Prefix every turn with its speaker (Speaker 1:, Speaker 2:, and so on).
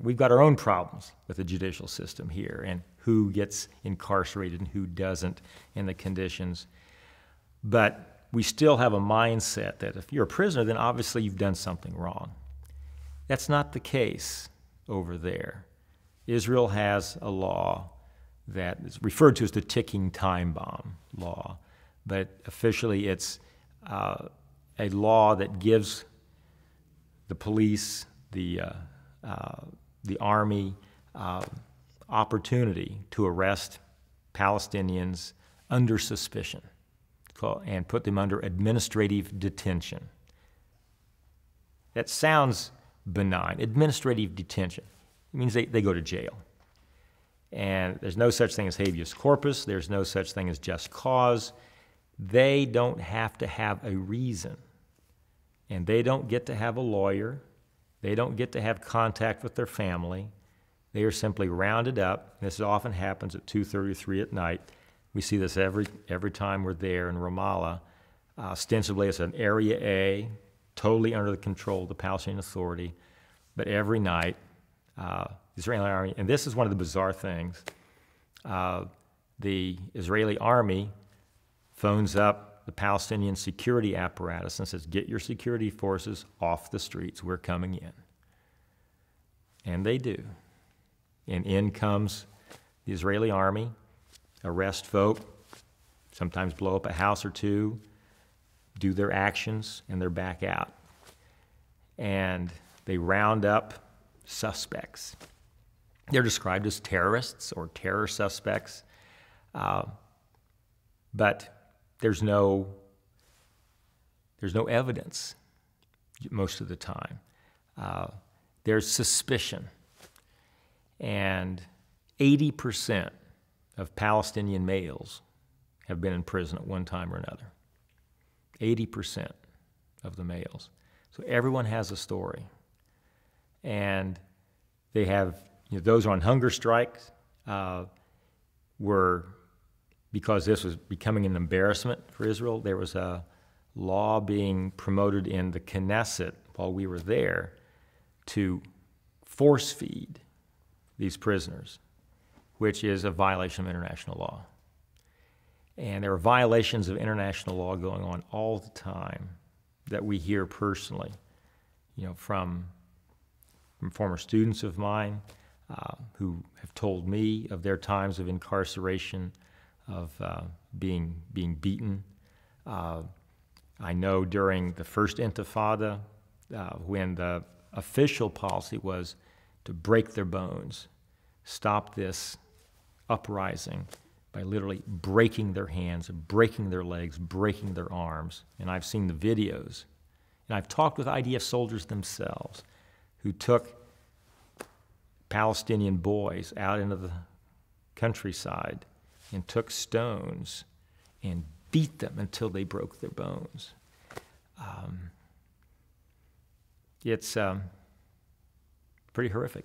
Speaker 1: We've got our own problems with the judicial system here and who gets incarcerated and who doesn't and the conditions. But we still have a mindset that if you're a prisoner, then obviously you've done something wrong. That's not the case over there. Israel has a law that is referred to as the ticking time bomb law, but officially it's a law that gives the police, the army, opportunity to arrest Palestinians under suspicion and put them under administrative detention. That sounds benign. Administrative detention. It means they go to jail. And there's no such thing as habeas corpus. There's no such thing as just cause. They don't have to have a reason. And they don't get to have a lawyer. They don't get to have contact with their family. They are simply rounded up. This often happens at 2:30 or 3 at night. We see this every time we're there in Ramallah. Ostensibly, it's an Area A, totally under the control of the Palestinian Authority. But every night, the Israeli army, and this is one of the bizarre things, the Israeli army phones up the Palestinian security apparatus and says, get your security forces off the streets, we're coming in. And they do. And in comes the Israeli army, arrest folk, sometimes blow up a house or two, do their actions, and they're back out. And they round up suspects. They're described as terrorists or terror suspects, but there's no evidence most of the time. There's suspicion, and 80% of Palestinian males have been in prison at one time or another. 80% of the males. So everyone has a story. And they have, those on hunger strikes were, because this was becoming an embarrassment for Israel, there was a law being promoted in the Knesset while we were there to force feed these prisoners, which is a violation of international law. And there are violations of international law going on all the time that we hear personally, from former students of mine who have told me of their times of incarceration, of being beaten. I know during the first Intifada, when the official policy was to break their bones, stop this uprising by literally breaking their hands, breaking their legs, breaking their arms. And I've seen the videos. And I've talked with IDF soldiers themselves who took Palestinian boys out into the countryside and took stones and beat them until they broke their bones. It's pretty horrific.